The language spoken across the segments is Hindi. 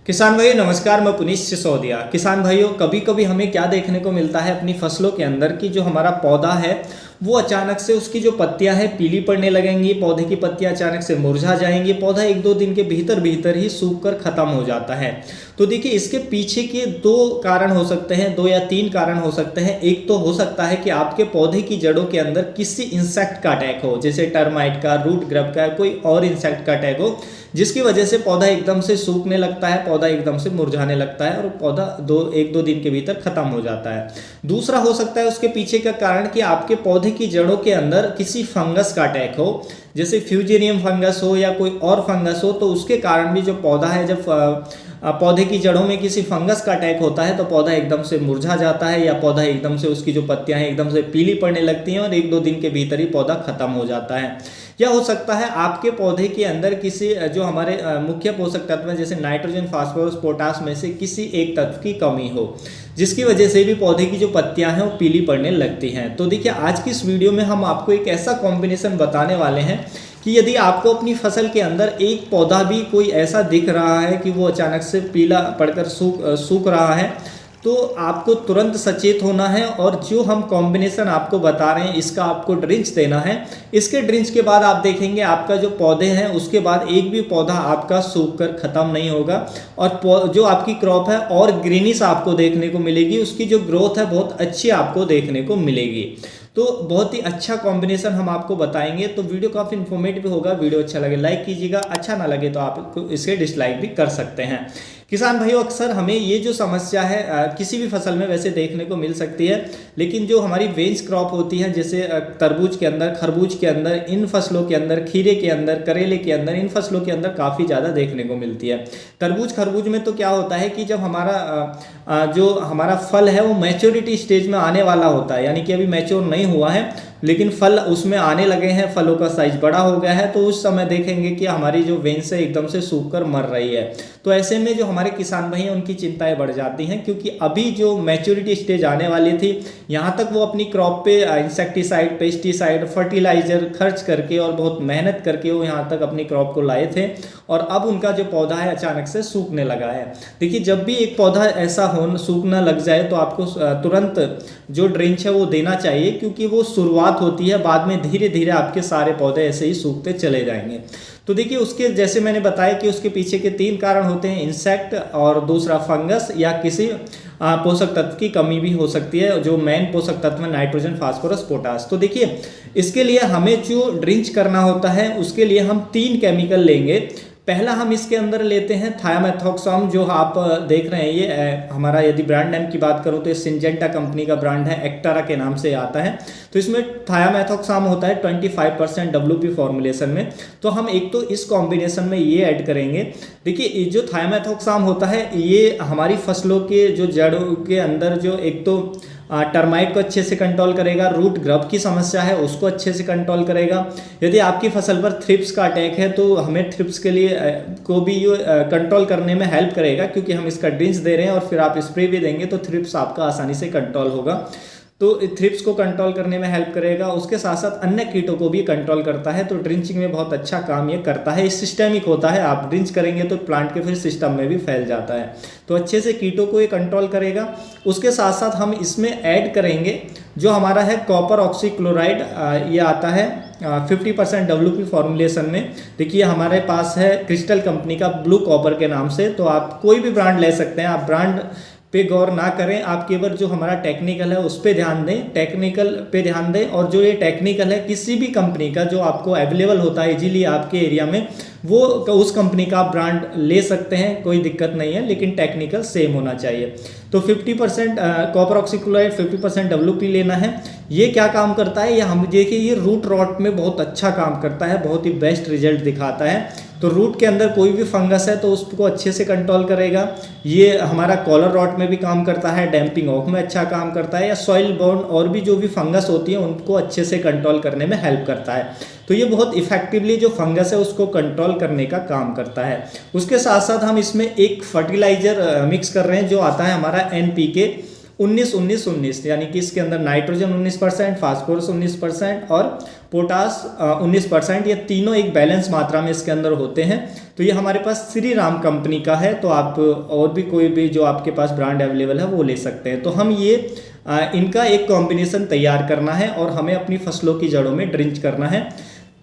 किसान भाइयों नमस्कार। मैं पुनीश सिसोदिया। किसान भाइयों कभी कभी हमें क्या देखने को मिलता है अपनी फसलों के अंदर कि जो हमारा पौधा है वो अचानक से उसकी जो पत्तियां हैं पीली पड़ने लगेंगी, पौधे की पत्तियां अचानक से मुरझा जाएंगी, पौधा एक दो दिन के भीतर भीतर ही सूख कर खत्म हो जाता है। तो देखिए इसके पीछे के दो कारण हो सकते हैं, दो या तीन कारण हो सकते हैं। एक तो हो सकता है कि आपके पौधे की जड़ों के अंदर किसी इंसेक्ट का अटैक हो, जैसे टर्माइट का, रूट ग्रब का, कोई और इंसेक्ट का अटैक हो, जिसकी वजह से पौधा एकदम से सूखने लगता है, पौधा एकदम से मुरझाने लगता है और पौधा एक दो दिन के भीतर खत्म हो जाता है। दूसरा हो सकता है उसके पीछे का कारण कि आपके पौधे की जड़ों के अंदर किसी फंगस का अटैक हो, जैसे फ्यूजेरियम फंगस हो या कोई और फंगस हो। तो उसके कारण भी जो पौधा है, जब पौधे की जड़ों में किसी फंगस का अटैक होता है तो पौधा एकदम से मुरझा जाता है, या पौधा एकदम से उसकी जो पत्तियां हैं एकदम से पीली पड़ने लगती हैं और एक दो दिन के भीतर ही पौधा खत्म हो जाता है। या हो सकता है आपके पौधे के अंदर किसी जो हमारे मुख्य पोषक तत्व हैं, जैसे नाइट्रोजन, फास्फोरस, पोटास में से किसी एक तत्व की कमी हो, जिसकी वजह से भी पौधे की जो पत्तियां हैं वो पीली पड़ने लगती हैं। तो देखिए आज की इस वीडियो में हम आपको एक ऐसा कॉम्बिनेशन बताने वाले हैं कि यदि आपको अपनी फसल के अंदर एक पौधा भी कोई ऐसा दिख रहा है कि वो अचानक से पीला पड़कर सूख रहा है, तो आपको तुरंत सचेत होना है और जो हम कॉम्बिनेशन आपको बता रहे हैं इसका आपको ड्रिंच देना है। इसके ड्रिंच के बाद आप देखेंगे आपका जो पौधे हैं उसके बाद एक भी पौधा आपका सूख कर खत्म नहीं होगा और जो आपकी क्रॉप है और ग्रीनिश आपको देखने को मिलेगी, उसकी जो ग्रोथ है बहुत अच्छी आपको देखने को मिलेगी। तो बहुत ही अच्छा कॉम्बिनेशन हम आपको बताएंगे। तो वीडियो काफ़ी इन्फॉर्मेटिव होगा। वीडियो अच्छा लगे लाइक कीजिएगा, अच्छा ना लगे तो आप इसे डिसलाइक भी कर सकते हैं। किसान भाइयों अक्सर हमें ये जो समस्या है किसी भी फसल में वैसे देखने को मिल सकती है, लेकिन जो हमारी वेंस क्रॉप होती है, जैसे तरबूज के अंदर, खरबूज के अंदर, इन फसलों के अंदर, खीरे के अंदर, करेले के अंदर, इन फसलों के अंदर काफ़ी ज़्यादा देखने को मिलती है। तरबूज खरबूज में तो क्या होता है कि जब जो हमारा फल है वो मैच्योरिटी स्टेज में आने वाला होता है, यानी कि अभी मैच्योर नहीं हुआ है लेकिन फल उसमें आने लगे हैं, फलों का साइज बड़ा हो गया है, तो उस समय देखेंगे कि हमारी जो वेंस है एकदम से सूख कर मर रही है। तो ऐसे में जो हमारे किसान भाई हैं उनकी चिंताएं बढ़ जाती हैं, क्योंकि अभी जो मैच्योरिटी स्टेज आने वाली थी, यहाँ तक वो अपनी क्रॉप पे इंसेक्टिसाइड, पेस्टिसाइड, फर्टिलाइजर खर्च करके और बहुत मेहनत करके वो यहाँ तक अपनी क्रॉप को लाए थे, और अब उनका जो पौधा है अचानक से सूखने लगा है। देखिए जब भी एक पौधा ऐसा सूखना लग जाए तो आपको तुरंत जो ड्रिंच है वो देना चाहिए, क्योंकि वो शुरुआत होती है, बाद में धीरे धीरे आपके सारे पौधे ऐसे ही सूखते चले जाएंगे। तो देखिए उसके जैसे मैंने बताया कि उसके पीछे के तीन कारण होते हैं, इंसेक्ट, और दूसरा फंगस या किसी पोषक तत्व की कमी भी हो सकती है, जो मेन पोषक तत्व है नाइट्रोजन, फास्फोरस, पोटास। तो देखिए इसके लिए हमें जो ड्रिंच करना होता है उसके लिए हम तीन केमिकल लेंगे। पहला हम इसके अंदर लेते हैं थायामेथोक्साम, जो आप देख रहे हैं ये हमारा, यदि ब्रांड नेम की बात करूं तो ये सिंजेंटा कंपनी का ब्रांड है, एक्टारा के नाम से आता है। तो इसमें थायामेथोक्साम होता है 25% WP फॉर्मुलेशन में। तो हम एक तो इस कॉम्बिनेशन में ये ऐड करेंगे। देखिए जो थायामेथोक्साम होता है ये हमारी फसलों के जो जड़ों के अंदर जो एक तो टर्माइट को अच्छे से कंट्रोल करेगा, रूट ग्रब की समस्या है उसको अच्छे से कंट्रोल करेगा। यदि आपकी फसल पर थ्रिप्स का अटैक है तो हमें थ्रिप्स के लिए को भी ये कंट्रोल करने में हेल्प करेगा, क्योंकि हम इसका ड्रिंच दे रहे हैं और फिर आप स्प्रे भी देंगे तो थ्रिप्स आपका आसानी से कंट्रोल होगा। तो थ्रिप्स को कंट्रोल करने में हेल्प करेगा, उसके साथ साथ अन्य कीटों को भी कंट्रोल करता है। तो ड्रिंचिंग में बहुत अच्छा काम ये करता है। सिस्टेमिक होता है, आप ड्रिंच करेंगे तो प्लांट के फिर सिस्टम में भी फैल जाता है, तो अच्छे से कीटों को ये कंट्रोल करेगा। उसके साथ साथ हम इसमें ऐड करेंगे जो हमारा है कॉपर ऑक्सीक्लोराइड, ये आता है 50% WP फॉर्मुलेशन में। देखिए हमारे पास है क्रिस्टल कंपनी का ब्लू कॉपर के नाम से, तो आप कोई भी ब्रांड ले सकते हैं, आप ब्रांड पे गौर ना करें, आप केवल जो हमारा टेक्निकल है उस पे ध्यान दें, टेक्निकल पे ध्यान दें। और जो ये टेक्निकल है किसी भी कंपनी का जो आपको अवेलेबल होता है इजीली आपके एरिया में, वो उस कंपनी का आप ब्रांड ले सकते हैं, कोई दिक्कत नहीं है, लेकिन टेक्निकल सेम होना चाहिए। तो 50% कॉपर ऑक्सीक्लोराइड, 50% WP लेना है। ये क्या काम करता है, ये हम देखिए ये रूट रॉट में बहुत अच्छा काम करता है, बहुत ही बेस्ट रिजल्ट दिखाता है। तो रूट के अंदर कोई भी फंगस है तो उसको अच्छे से कंट्रोल करेगा। ये हमारा कॉलर रॉट में भी काम करता है, डैम्पिंग ऑफ में अच्छा काम करता है, या सॉइल बोर्न और भी जो भी फंगस होती है उनको अच्छे से कंट्रोल करने में हेल्प करता है। तो ये बहुत इफेक्टिवली जो फंगस है उसको कंट्रोल करने का काम करता है। उसके साथ साथ हम इसमें एक फर्टिलाइजर मिक्स कर रहे हैं जो आता है हमारा NPK। 19-19-19, यानी कि इसके अंदर नाइट्रोजन 19%, फास्फोरस 19% और पोटास 19%, ये तीनों एक बैलेंस मात्रा में इसके अंदर होते हैं। तो ये हमारे पास श्री राम कंपनी का है, तो आप और भी कोई भी जो आपके पास ब्रांड अवेलेबल है वो ले सकते हैं। तो हम ये इनका एक कॉम्बिनेशन तैयार करना है और हमें अपनी फसलों की जड़ों में ड्रिंच करना है।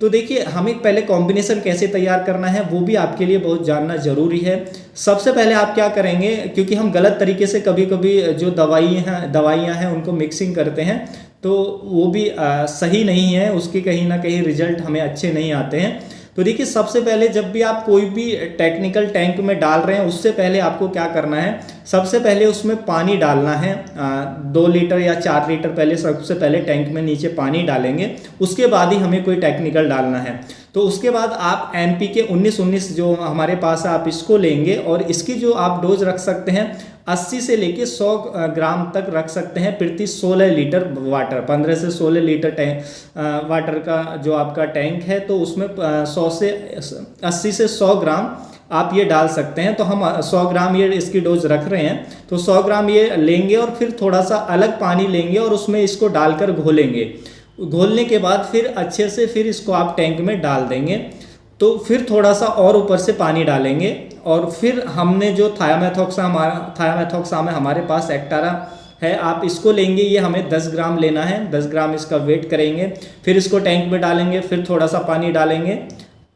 तो देखिए, हमें पहले कॉम्बिनेशन कैसे तैयार करना है वो भी आपके लिए बहुत जानना ज़रूरी है। सबसे पहले आप क्या करेंगे, क्योंकि हम गलत तरीके से कभी कभी जो दवाइयाँ हैं उनको मिक्सिंग करते हैं, तो वो भी सही नहीं है, उसके कहीं ना कहीं रिजल्ट हमें अच्छे नहीं आते हैं। तो देखिए, सबसे पहले जब भी आप कोई भी टेक्निकल टैंक में डाल रहे हैं उससे पहले आपको क्या करना है, सबसे पहले उसमें पानी डालना है। 2 लीटर या 4 लीटर पहले सबसे पहले टैंक में नीचे पानी डालेंगे, उसके बाद ही हमें कोई टेक्निकल डालना है। तो उसके बाद आप NPK 19-19 जो हमारे पास है आप इसको लेंगे और इसकी जो आप डोज रख सकते हैं 80 से लेके 100 ग्राम तक रख सकते हैं प्रति 16 लीटर वाटर। 15 से 16 लीटर टैंक वाटर का जो आपका टैंक है, तो उसमें 80 से 100 ग्राम आप ये डाल सकते हैं। तो हम 100 ग्राम ये इसकी डोज रख रहे हैं, तो 100 ग्राम ये लेंगे और फिर थोड़ा सा अलग पानी लेंगे और उसमें इसको डालकर घोलेंगे। घोलने के बाद फिर अच्छे से फिर इसको आप टैंक में डाल देंगे। तो फिर थोड़ा सा और ऊपर से पानी डालेंगे और फिर हमने जो थायामेथोक्साम है हमारे पास एक्टारा है, आप इसको लेंगे, ये हमें 10 ग्राम लेना है। 10 ग्राम इसका वेट करेंगे, फिर इसको टैंक में डालेंगे, फिर थोड़ा सा पानी डालेंगे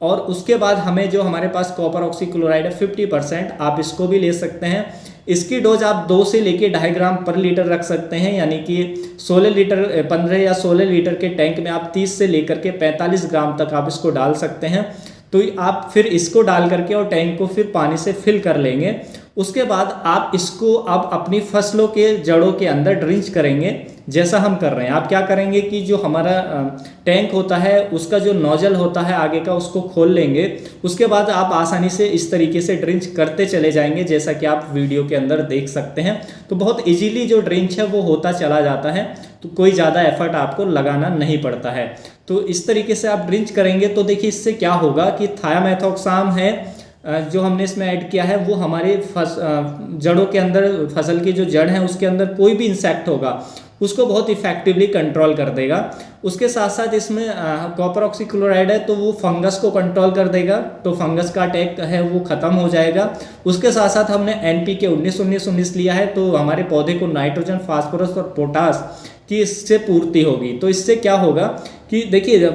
और उसके बाद हमें जो हमारे पास कॉपर ऑक्सीक्लोराइड है 50%, आप इसको भी ले सकते हैं। इसकी डोज आप 2 से लेके 2.5 ग्राम पर लीटर रख सकते हैं, यानी कि 15 या 16 लीटर के टैंक में आप 30 से लेकर के 45 ग्राम तक आप इसको डाल सकते हैं। तो आप फिर इसको डाल करके और टैंक को फिर पानी से फिल कर लेंगे। उसके बाद आप इसको अब अपनी फसलों के जड़ों के अंदर ड्रिंच करेंगे, जैसा हम कर रहे हैं। आप क्या करेंगे कि जो हमारा टैंक होता है उसका जो नोजल होता है आगे का, उसको खोल लेंगे। उसके बाद आप आसानी से इस तरीके से ड्रिंच करते चले जाएंगे, जैसा कि आप वीडियो के अंदर देख सकते हैं। तो बहुत इजीली जो ड्रिंच है वो होता चला जाता है, तो कोई ज़्यादा एफर्ट आपको लगाना नहीं पड़ता है। तो इस तरीके से आप ड्रिंच करेंगे तो देखिए इससे क्या होगा कि थायामेथोक्साम है जो हमने इसमें ऐड किया है वो हमारे जड़ों के अंदर, फसल की जो जड़ है उसके अंदर कोई भी इंसेक्ट होगा उसको बहुत इफेक्टिवली कंट्रोल कर देगा। उसके साथ साथ इसमें कॉपर ऑक्सीक्लोराइड है तो वो फंगस को कंट्रोल कर देगा, तो फंगस का अटैक है वो खत्म हो जाएगा। उसके साथ साथ हमने NPK 19-19-19 लिया है, तो हमारे पौधे को नाइट्रोजन, फास्फोरस और पोटास की इससे पूर्ति होगी। तो इससे क्या होगा कि देखिए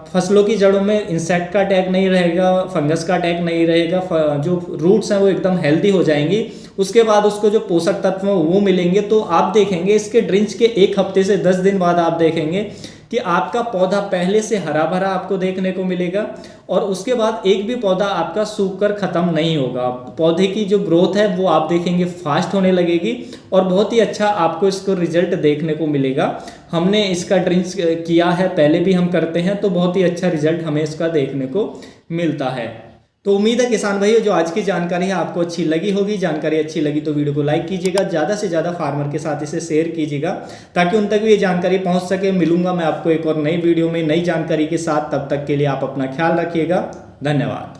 फसलों की जड़ों में इंसेक्ट का अटैक नहीं रहेगा, फंगस का अटैक नहीं रहेगा, जो रूट्स हैं वो एकदम हेल्दी हो जाएंगी। उसके बाद उसको जो पोषक तत्व वो मिलेंगे। तो आप देखेंगे इसके ड्रिंच के 1 हफ्ते से 10 दिन बाद आप देखेंगे कि आपका पौधा पहले से हरा भरा आपको देखने को मिलेगा और उसके बाद एक भी पौधा आपका सूख कर खत्म नहीं होगा। पौधे की जो ग्रोथ है वो आप देखेंगे फास्ट होने लगेगी और बहुत ही अच्छा आपको इसको रिजल्ट देखने को मिलेगा। हमने इसका ड्रिंच किया है, पहले भी हम करते हैं, तो बहुत ही अच्छा रिजल्ट हमें इसका देखने को मिलता है। तो उम्मीद है किसान भाइयों जो आज की जानकारी है आपको अच्छी लगी होगी। जानकारी अच्छी लगी तो वीडियो को लाइक कीजिएगा, ज़्यादा से ज़्यादा फार्मर के साथ इसे शेयर कीजिएगा ताकि उन तक भी ये जानकारी पहुंच सके। मिलूंगा मैं आपको एक और नई वीडियो में नई जानकारी के साथ, तब तक के लिए आप अपना ख्याल रखिएगा। धन्यवाद।